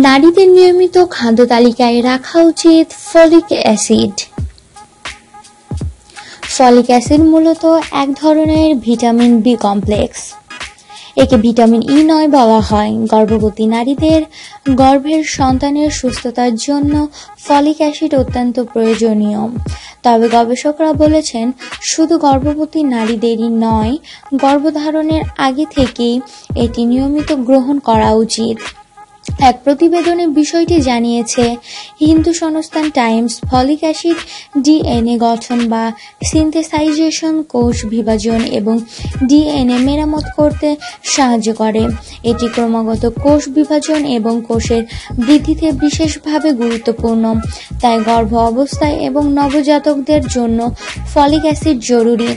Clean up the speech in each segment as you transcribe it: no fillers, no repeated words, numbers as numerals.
নারীদের নিয়মিত খাদ্য তালিকায় রাখা উচিত ফলিক অ্যাসিড। ফলিক অ্যাসিড মূলত এক ধরনের ভিটামিন বি কমপ্লেক্স। একে ভিটামিন ই নয় বলা হয়। গর্ভবতী নারীদের গর্ভের সন্তানের সুস্থতার জন্য ফলিক অ্যাসিড অত্যন্ত প্রয়োজনীয়। তবে গবেষকরা বলেছেন, শুধু গর্ভবতী নারীদেরই নয়, গর্ভধারণের আগে থেকেই এটি নিয়মিত গ্রহণ করা উচিত। এক প্রতিবেদনে বিষয়টি জানিয়েছে হিন্দু সংস্থান টাইমস। ফলিক অ্যাসিড ডিএনএ গঠন বা সিনথেসাইজেশন, কোষ বিভাজন এবং ডিএনএ মেরামত করতে সাহায্য করে। এটি ক্রমাগত কোষ বিভাজন এবং কোষের বৃদ্ধিতে বিশেষভাবে গুরুত্বপূর্ণ। তাই গর্ভ অবস্থায় এবং নবজাতকদের জন্য ফলিক অ্যাসিড জরুরি।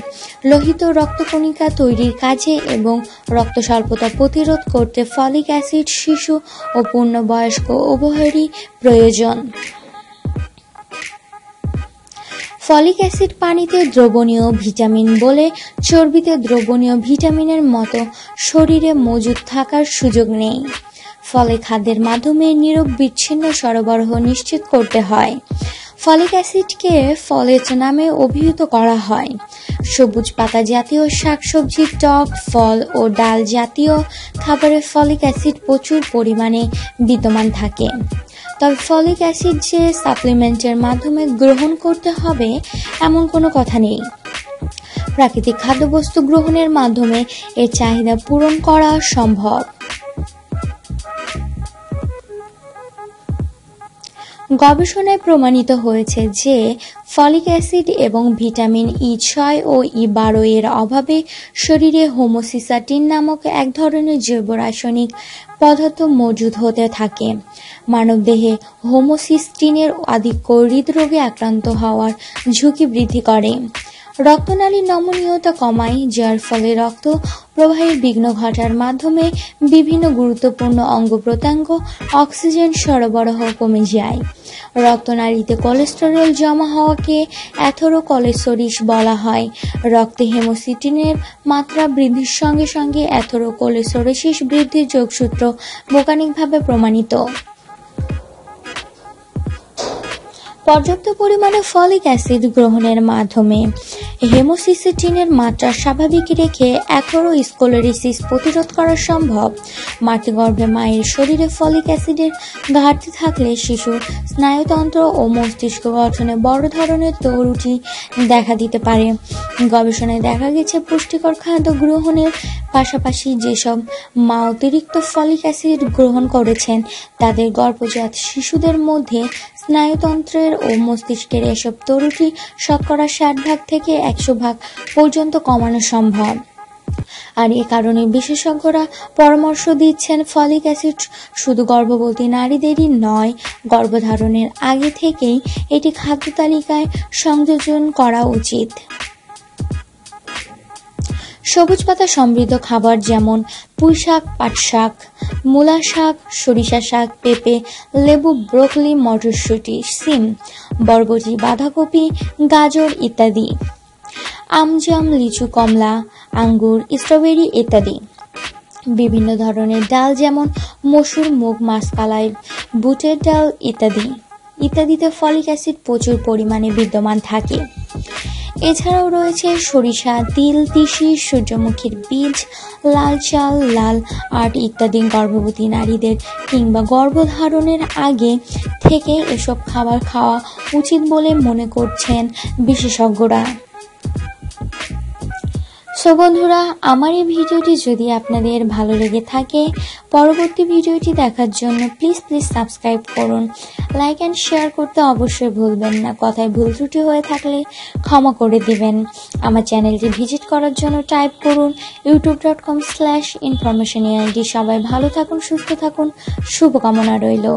লোহিত রক্তকণিকা তৈরির কাজে এবং রক্ত স্বল্পতা প্রতিরোধ করতে ফলিক অ্যাসিড শিশু ও পূর্ণবয়স্ক উভয়েরই প্রয়োজন। ফলিক অ্যাসিড পানিতে দ্রবণীয় ভিটামিন বলে চর্বিতে দ্রবণীয় ভিটামিনের মতো শরীরে মজুদ থাকার সুযোগ নেই। ফলে খাদ্যের মাধ্যমে নীরব বিচ্ছিন্ন সরবরাহ নিশ্চিত করতে হয়। ফলিক অ্যাসিডকে ফলেট নামে অভিহিত করা হয়। সবুজ পাতা জাতীয় শাকসবজি, টক, ফল ও ডাল জাতীয় খাবারে ফলিক অ্যাসিড প্রচুর পরিমাণে বিদ্যমান থাকে। তবে ফলিক অ্যাসিড যে সাপ্লিমেন্টের মাধ্যমে গ্রহণ করতে হবে এমন কোনো কথা নেই। প্রাকৃতিক খাদ্যবস্তু গ্রহণের মাধ্যমে এর চাহিদা পূরণ করা সম্ভব। গবেষণায় প্রমাণিত হয়েছে যে ফলিক অ্যাসিড এবং ভিটামিন ই6 ও ই12 এর অভাবে শরীরে হোমোসিস্টিন নামক এক ধরনের জৈব রাসায়নিক পদার্থ মজুদ হতে থাকে। মানবদেহে হোমোসিস্টিনের আধিক্য হৃদরোগে আক্রান্ত হওয়ার ঝুঁকি বৃদ্ধি করে, রক্তনালীর নমনীয়তা কমায়, যার ফলে রক্ত প্রবাহের বিঘ্ন ঘটার মাধ্যমে বিভিন্ন গুরুত্বপূর্ণ অঙ্গ প্রত্যঙ্গ অক্সিজেন সরবরাহ কমে যায়। রক্তনালীতে কোলেস্টেরল জমা হওয়াকে অ্যাথেরোস্ক্লেরোসিস বলা হয়। রক্তে হেমোসিস্টিনের মাত্রা বৃদ্ধির সঙ্গে সঙ্গে অ্যাথেরোস্ক্লেরোসিস বৃদ্ধির যোগসূত্র বৈজ্ঞানিকভাবে প্রমাণিত। পর্যাপ্ত পরিমাণে ফলিক অ্যাসিড গ্রহণের মাধ্যমে হেমোসিস্টিনের মাত্রা স্বাভাবিক রেখে অ্যাথেরোস্ক্লেরোসিস প্রতিরোধ করা সম্ভব। মাতৃগর্ভে মায়ের শরীরে ফলিক অ্যাসিডের ঘাটতি থাকলে শিশুর স্নায়ুতন্ত্র ও মস্তিষ্ক গঠনে বড় ধরনের ত্রুটি দেখা দিতে পারে। গবেষণায় দেখা গেছে, পুষ্টিকর খাদ্য গ্রহণের পাশাপাশি যেসব মা অতিরিক্ত ফলিক অ্যাসিড গ্রহণ করেছেন তাদের গর্ভজাত শিশুদের মধ্যে স্নায়ুতন্ত্রের ও মস্তিষ্কের এসব ত্রুটি শতকরা 60% থেকে 100% পর্যন্ত কমানো সম্ভব। আর এ কারণে বিশেষজ্ঞরা পরামর্শ দিচ্ছেন, ফলিক অ্যাসিড শুধু গর্ভবতী নারীদেরই নয়, গর্ভধারণের আগে থেকেই এটি খাদ্য তালিকায় সংযোজন করা উচিত। সবুজ পাতা সমৃদ্ধ খাবার যেমন পুঁইশাক, পাটশাক, মূলা শাক, সরিষা শাক, পেঁপে, লেবু, ব্রোকলি, মটরশুঁটি, সিম, বরবটি, বাঁধাকপি, গাজর ইত্যাদি, আম, জাম, লিচু, কমলা, আঙ্গুর, স্ট্রবেরি ইত্যাদি। বিভিন্ন ধরনের ডাল যেমন মসুর, মুগ, মাসকলাই, বুটের ডাল ইত্যাদিতে ফলিক অ্যাসিড প্রচুর পরিমাণে বিদ্যমান থাকে। এছাড়াও রয়েছে সরিষা, তিল, তিসি, সূর্যমুখীর বীজ, লাল চাল, লাল আট ইত্যাদি। গর্ভবতী নারীদের কিংবা গর্ভধারণের আগে থেকে এসব খাবার খাওয়া উচিত বলে মনে করছেন বিশেষজ্ঞরা। সো বন্ধুরা, আমার এই ভিডিওটি যদি আপনাদের ভালো লেগে থাকে, পরবর্তী ভিডিওটি দেখার জন্য প্লিজ সাবস্ক্রাইব করুন। লাইক অ্যান্ড শেয়ার করতে অবশ্যই ভুলবেন না। কথায় ভুল ত্রুটি হয়ে থাকলে ক্ষমা করে দিবেন। আমার চ্যানেলটি ভিজিট করার জন্য টাইপ করুন youtube.com/informationid। সবাই ভালো থাকুন, সুস্থ থাকুন, শুভকামনা রইল।